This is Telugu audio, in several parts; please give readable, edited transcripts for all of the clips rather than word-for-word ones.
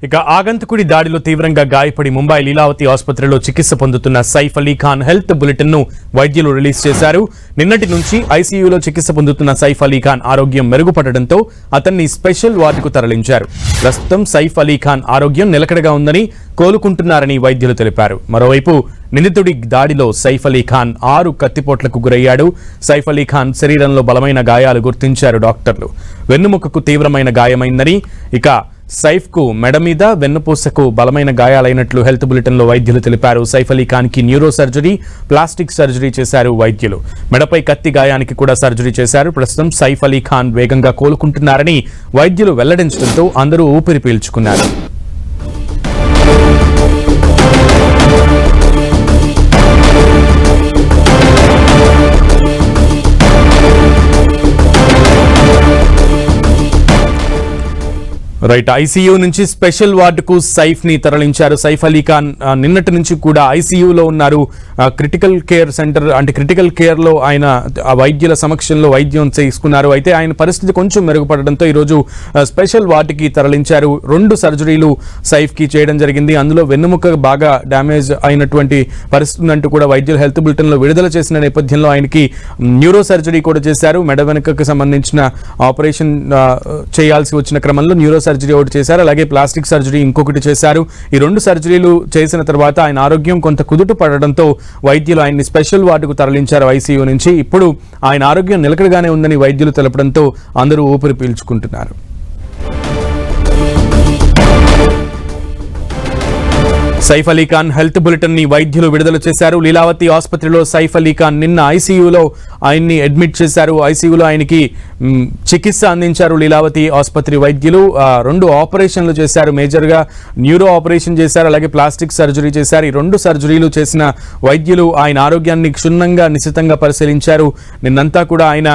ఇక ఆగంతకుడి దాడిలో తీవ్రంగా గాయపడి ముంబై లీలావతి ఆసుపత్రిలో చికిత్స పొందుతున్న సైఫ్ అలీ ఖాన్ హెల్త్ బులెటిన్ ను వైద్యులు రిలీజ్ చేశారు. నిన్నటి నుంచి ఐసీయూలో చికిత్స పొందుతున్న సైఫ్ అలీ ఖాన్ ఆరోగ్యం మెరుగుపడడంతో అతన్ని స్పెషల్ వార్డుకు తరలించారు. ప్రస్తుతం సైఫ్ అలీ ఖాన్ ఆరోగ్యం నిలకడగా ఉందని, కోలుకుంటున్నారని వైద్యులు తెలిపారు. మరోవైపు నిందితుడి దాడిలో సైఫ్ అలీ ఖాన్ 6 కత్తిపోట్లకు గురయ్యాడు. సైఫ్ అలీ ఖాన్ శరీరంలో బలమైన గాయాలు గుర్తించారు డాక్టర్లు. వెన్నుముకకు తీవ్రమైన గాయమైందని, ఇక సైఫ్ కు మెడ మీద వెన్నుపూసకు బలమైన గాయాలైనట్లు హెల్త్ బులెటిన్ లో వైద్యులు తెలిపారు. సైఫ్ అలీ ఖాన్ కి న్యూరో సర్జరీ, ప్లాస్టిక్ సర్జరీ చేశారు వైద్యులు. మెడపై కత్తి గాయానికి కూడా సర్జరీ చేశారు. ప్రస్తుతం సైఫ్ అలీ ఖాన్ వేగంగా కోలుకుంటున్నారని వైద్యులు వెల్లడించడంతో అందరూ ఊపిరి పీల్చుకున్నారు. రైట్, ఐసీయూ నుంచి స్పెషల్ వార్డుకు సైఫ్ ని తరలించారు. సైఫ్ అలీ ఖాన్ నిన్నటి నుంచి కూడా ఐసీయూలో ఉన్నారు. క్రిటికల్ కేర్ సెంటర్ అంటే క్రిటికల్ కేర్ లో ఆయన వైద్యుల సమక్షంలో వైద్యం చేసుకున్నారు. అయితే ఆయన పరిస్థితి కొంచెం మెరుగుపడడంతో ఈరోజు స్పెషల్ వార్డుకి తరలించారు. 2 సర్జరీలు సైఫ్ కి చేయడం జరిగింది. అందులో వెన్నుముక బాగా డ్యామేజ్ అయినటువంటి పరిస్థితి ఉందంటూ కూడా వైద్యులు హెల్త్ బులెటిన్ లో విడుదల చేసిన నేపథ్యంలో ఆయనకి న్యూరో సర్జరీ కూడా చేశారు. మెడ వెనుకకు సంబంధించిన ఆపరేషన్ చేయాల్సి వచ్చిన క్రమంలో న్యూరో సర్జరీ ఒకటి చేశారు, అలాగే ప్లాస్టిక్ సర్జరీ ఇంకొకటి చేశారు. ఈ 2 సర్జరీలు చేసిన తర్వాత ఆయన ఆరోగ్యం కొంత కుదుట పడడంతో వైద్యులు ఆయన్ని స్పెషల్ వార్డుకు తరలించారు ఐసీయూ నుంచి. ఇప్పుడు ఆయన ఆరోగ్యం నిలకడగానే ఉందని వైద్యులు తెలపడంతో అందరూ ఊపిరి పీల్చుకుంటున్నారు. సైఫ్ అలీ ఖాన్ హెల్త్ బులెటిన్ ని వైద్యులు విడుదల చేశారు. లీలావతి ఆసుపత్రిలో సైఫ్ అలీ ఖాన్ నిన్న ఐసీయూలో ఆయన్ని అడ్మిట్ చేశారు. ఐసీయూలో ఆయనకి చికిత్స అందించారు లీలావతి ఆసుపత్రి వైద్యులు. 2 ఆపరేషన్లు చేశారు. మేజర్గా న్యూరో ఆపరేషన్ చేశారు, అలాగే ప్లాస్టిక్ సర్జరీ చేశారు. ఈ 2 సర్జరీలు చేసిన వైద్యులు ఆయన ఆరోగ్యాన్ని క్షుణ్ణంగా నిశితంగా పరిశీలించారు. నిన్నంతా కూడా ఆయన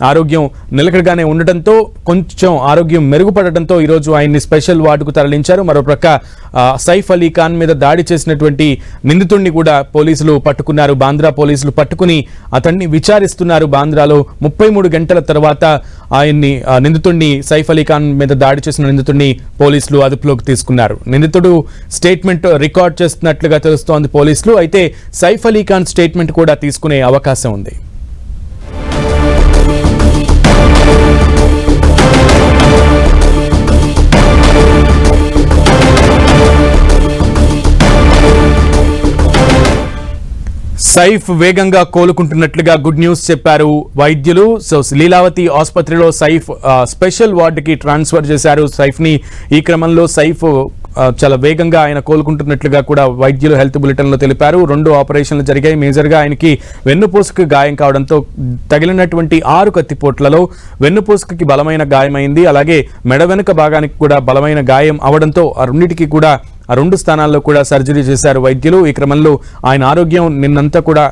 ఆరోగ్యం నిలకడగానే ఉండటంతో, కొంచెం ఆరోగ్యం మెరుగుపడటంతో ఈరోజు ఆయన్ని స్పెషల్ వార్డుకు తరలించారు. మరోప్రక్క సైఫ్ అలీ ఖాన్ మీద దాడి చేసినటువంటి నిందితుడిని కూడా పోలీసులు పట్టుకున్నారు. బాంద్రా పోలీసులు పట్టుకుని అతన్ని విచారిస్తున్నారు. బాంద్రాలో 33 గంటల తర్వాత ఆయన్ని నిందితుడిని సైఫ్ అలీ ఖాన్ మీద దాడి చేసిన నిందితుడిని పోలీసులు అదుపులోకి తీసుకున్నారు. నిందితుడు స్టేట్మెంట్ రికార్డ్ చేస్తున్నట్లుగా తెలుస్తోంది పోలీసులు. అయితే సైఫ్ అలీ ఖాన్ స్టేట్మెంట్ కూడా తీసుకునే అవకాశం ఉంది. సైఫ్ వేగంగా కోలుకుంటున్నట్లుగా గుడ్ న్యూస్ చెప్పారు వైద్యులు. సో లీలావతి ఆసుపత్రిలో సైఫ్ స్పెషల్ వార్డుకి ట్రాన్స్ఫర్ చేశారు సైఫ్ ని. ఈ క్రమంలో సైఫ్ చాలా వేగంగా ఆయన కోలుకుంటున్నట్లుగా కూడా వైద్యులు హెల్త్ బులెటిన్ లో తెలిపారు. 2 ఆపరేషన్లు జరిగాయి. మేజర్గా ఆయనకి వెన్నుపూసకు గాయం కావడంతో తగిలినటువంటి 6 కత్తిపోట్లలో వెన్నుపూసకి బలమైన గాయమైంది. అలాగే మెడ వెనుక భాగానికి కూడా బలమైన గాయం అవడంతో ఆ 2 స్థానాల్లో కూడా సర్జరీ చేశారు వైద్యులు. ఈ క్రమంలో ఆయన ఆరోగ్యం నిన్నంతా కూడా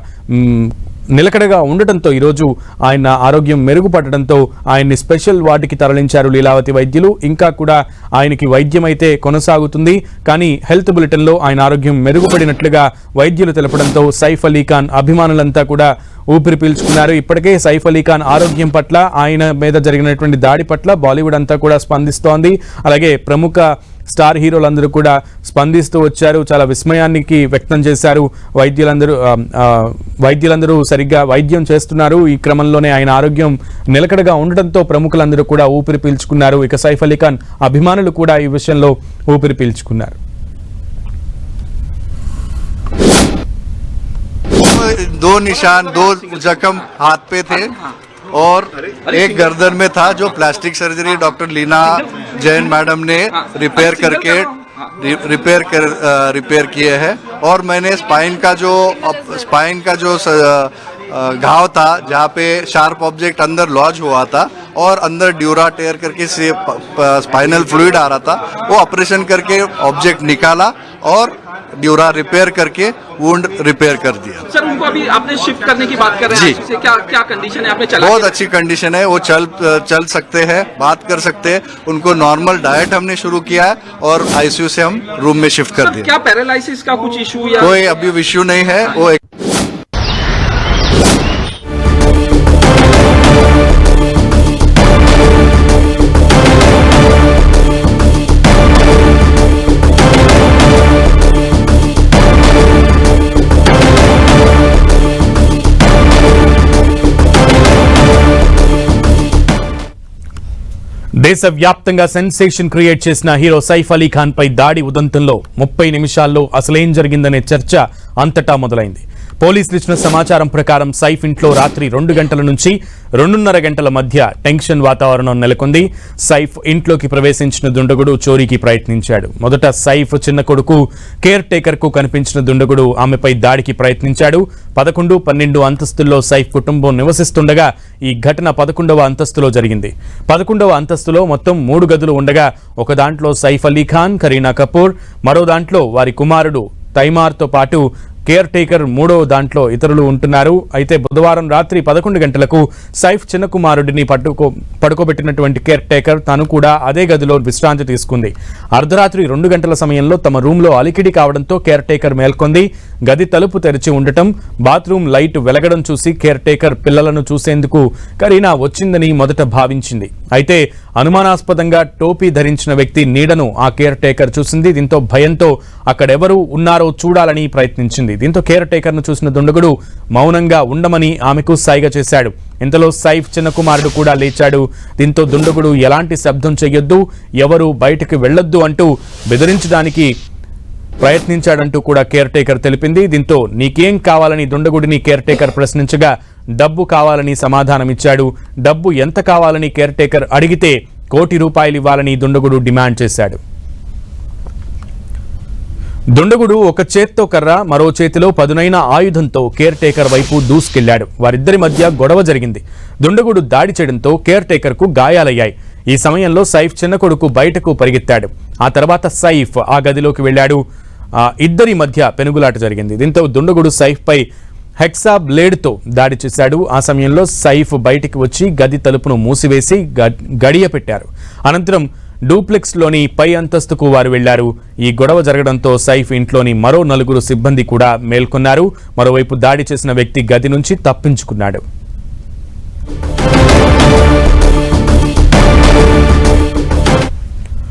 నిలకడగా ఉండటంతో ఈరోజు ఆయన ఆరోగ్యం మెరుగుపడడంతో ఆయన్ని స్పెషల్ వార్డుకి తరలించారు లీలావతి వైద్యులు. ఇంకా కూడా ఆయనకి వైద్యం అయితే కొనసాగుతుంది, కానీ హెల్త్ బులెటిన్లో ఆయన ఆరోగ్యం మెరుగుపడినట్లుగా వైద్యులు తెలపడంతో సైఫ్ అలీ ఖాన్ అభిమానులంతా కూడా ఊపిరి పీల్చుకున్నారు. ఇప్పటికే సైఫ్ అలీ ఖాన్ ఆరోగ్యం పట్ల, ఆయన మీద జరిగినటువంటి దాడి పట్ల బాలీవుడ్ అంతా కూడా స్పందిస్తోంది. అలాగే ప్రముఖ స్టార్ హీరోలందరూ కూడా స్పందిస్తూ వచ్చారు. చాలా విస్మయానికి వ్యక్తం చేశారు. వైద్యులందరూ సరిగ్గా వైద్యం చేస్తున్నారు. ఈ క్రమంలోనే ఆయన ఆరోగ్యం నిలకడగా ఉండటంతో ప్రముఖులందరూ కూడా ఊపిరి పీల్చుకున్నారు. ఇక సైఫ్ అలీ ఖాన్ అభిమానులు కూడా ఈ విషయంలో ఊపిరి పీల్చుకున్నారు. दो निशान, 2 जख्म हाथ पे थे और एक गर्दन में था, जो plastic surgery doctor Leena Jain madam ने रिपेयर किए हैं. और मैंने स्पाइन का जो घाव था, जहाँ पे शार्प ऑब्जेक्ट अंदर लॉज हुआ था और अंदर ड्यूरा टेयर करके से स्पाइनल फ्लूइड आ रहा था, वो ऑपरेशन करके ऑब्जेक्ट निकाला और ड्यूरा रिपेयर करके वुंड रिपेयर कर दिया. सर, उनको अभी आपने शिफ्ट करने की बात कर रहे हैं जी. क्या कंडीशन है? आपने चला? बहुत अच्छी कंडीशन है. वो चल सकते हैं, बात कर सकते हैं. उनको नॉर्मल डाइट हमने शुरू किया है और आईसीयू से हम रूम में शिफ्ट कर दिया. क्या पैरालिसिस का कुछ इशू या कोई अभी इश्यू नहीं है. वो దేశవ్యాప్తంగా సెన్సేషన్ క్రియేట్ చేసిన హీరో సైఫ్ అలీ ఖాన్ పై దాడి ఉదంతంలో 30 నిమిషాల్లో అసలేం జరిగిందనే చర్చ అంతటా మొదలైంది. పోలీసులు ఇచ్చిన సమాచారం ప్రకారం సైఫ్ ఇంట్లో రాత్రి 2 గంటల నుంచి 2:30 గంటల మధ్య టెన్షన్ వాతావరణం నెలకొంది. సైఫ్ ఇంట్లోకి ప్రవేశించిన దుండగుడు చోరీకి ప్రయత్నించాడు. మొదట సైఫ్ చిన్న కొడుకు కేర్ టేకర్ కు కనిపించిన దుండగుడు ఆమెపై దాడికి ప్రయత్నించాడు. 11, 12 అంతస్తుల్లో సైఫ్ కుటుంబం నివసిస్తుండగా ఈ ఘటన 11వ అంతస్తులో జరిగింది. 11వ అంతస్తులో మొత్తం 3 గదులు ఉండగా ఒక దాంట్లో సైఫ్ అలీ ఖాన్, కరీనా కపూర్, మరో దాంట్లో వారి కుమారుడు తైమార్తో పాటు కేర్ టేకర్ 3వ దాంట్లో ఇతరులు ఉంటున్నారు. అయితే బుధవారం రాత్రి 11 గంటలకు సైఫ్ చిన్న కుమారుడిని పడుకోబెట్టినటువంటి కేర్ టేకర్ తాను కూడా అదే గదిలో విశ్రాంతి తీసుకుంది. అర్ధరాత్రి 2 గంటల సమయంలో తమ రూమ్లో అలికిడి కావడంతో కేర్ టేకర్ మేల్కొంది. గది తలుపు తెరిచి ఉండటం, బాత్రూమ్ లైట్ వెలగడం చూసి కేర్ టేకర్ పిల్లలను చూసేందుకు కరీనా వచ్చిందని మొదట భావించింది. అయితే అనుమానాస్పదంగా టోపీ ధరించిన వ్యక్తి నీడను ఆ కేర్ టేకర్ చూసింది. దీంతో భయంతో అక్కడెవరు ఉన్నారో చూడాలని ప్రయత్నించింది. దీంతో కేర్ టేకర్ ను చూసిన దుండగుడు మౌనంగా ఉండమని ఆమెకు సైగ చేశాడు. ఇంతలో సైఫ్ చిన్న కుమారుడు కూడా లేచాడు. దీంతో దుండగుడు ఎలాంటి శబ్దం చేయొద్దు, ఎవరు బయటకు వెళ్లొద్దు అంటూ బెదిరించడానికి ప్రయత్నించాడంటూ కూడా కేర్ టేకర్ తెలిపింది. దీంతో నీకేం కావాలని దుండగుడిని కేర్ టేకర్ ప్రశ్నించగా డబ్బు కావాలని సమాధానమిచ్చాడు. డబ్బు ఎంత కావాలని కేర్ టేకర్ అడిగితే ₹1 కోటి ఇవ్వాలని దుండగుడు డిమాండ్ చేశాడు. దుండగుడు ఒక చేత్తో కర్ర, మరో చేతిలో పదునైన ఆయుధంతో కేర్ టేకర్ వైపు దూసుకెళ్లాడు. వారిద్దరి మధ్య గొడవ జరిగింది. దుండగుడు దాడి చేయడంతో కేర్ టేకర్ కు గాయాలయ్యాయి. ఈ సమయంలో సైఫ్ చిన్న కొడుకు బయటకు పరిగెత్తాడు. ఆ తర్వాత సైఫ్ ఆ గదిలోకి వెళ్లాడు. ఇద్దరి మధ్య పెనుగులాట జరిగింది. దీంతో దుండగుడు సైఫ్ పై హెక్సా బ్లేడ్తో దాడి చేశాడు. ఆ సమయంలో సైఫ్ బయటికి వచ్చి గది తలుపును మూసివేసి గడియ పెట్టారు. అనంతరం డూప్లెక్స్ లోని పై అంతస్తుకు వారు వెళ్లారు. ఈ గొడవ జరగడంతో సైఫ్ ఇంట్లోని మరో 4 సిబ్బంది కూడా మేల్కొన్నారు. మరోవైపు దాడి చేసిన వ్యక్తి గది నుంచి తప్పించుకున్నాడు.